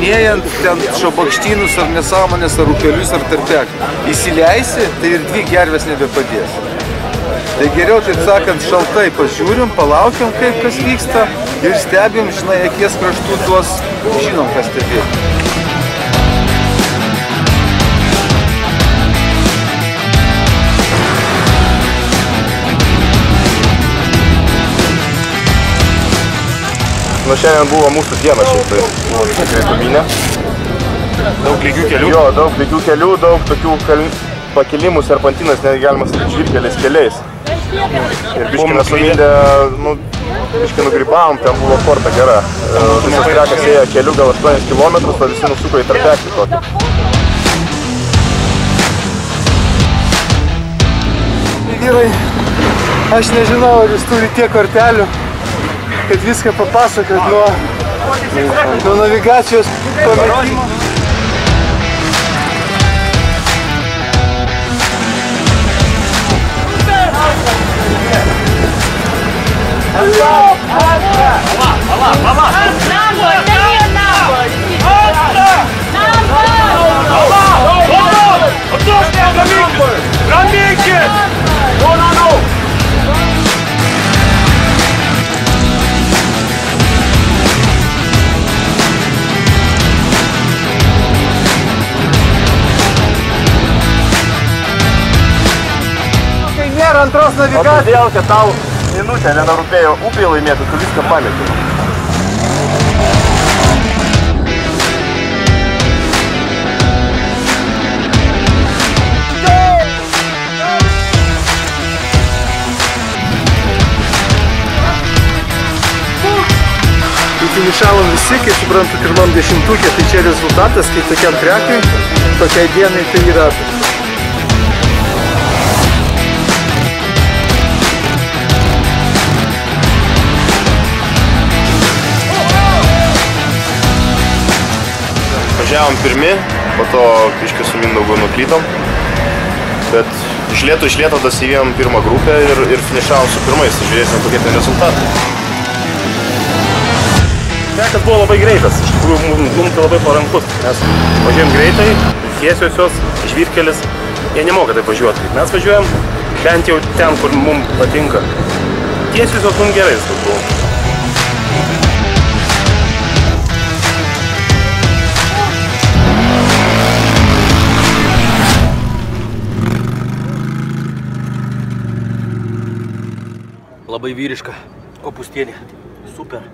važinėjant ten šabakštynus ar nesąmonės, ar upelius, ar tarpeklį. Įsileisi, tai ir 2 gervės nebepadės. Tai geriau, taip sakant, šaltai pažiūrim, palaukiam, kaip kas vyksta ir stebim, žinai, akies kraštų tuos, žinom, kas stebėti. Nu, šiandien buvo mūsų diena šiaip, tai buvo tikrai tuminė. Daug lygių kelių? Jo, daug lygių kelių, daug tokių pakilimų, serpantinas, netgi galima sakyti, žvyrkeliais keliais. Ir biškį nesumindė, nu, biškį nugrybavom, ten buvo korta gera. Visas trekas ėjo keliu gal 8 km, o visi nusuko į tarpeklį tokį. Vyrai, aš nežinau, ar jūs turi tiek kortelių, kad viską papasakot nuo navigacijos pametimo. Nėra antros navigacijos. Todėl, kad tau minutę nenarūpėjo upėje laimėti, tu viską pametė. Finišavom visi, kai suprantu, pirmam 10-ukė, tai čia rezultatas, kai tokiam trekiui, tokiai dienai tai yra. Važiavom pirmi, po to biškį su Mindaugu nuklydom, bet iš lėto dasivėjom pirmą grupę ir finišavom su pirmais, žiūrėsim kokie ten rezultatai. Trekas buvo labai greitas, iš tikrųjų mums tai labai parankus, nes važiuojam greitai, tiesiosios, žvyrkelis, jie nemoka taip važiuoti, kaip mes važiuojam, bent jau ten, kur mums patinka. Tiesiosios mums gerai viskas buvo. Labai vyriška kopūstienė. Super.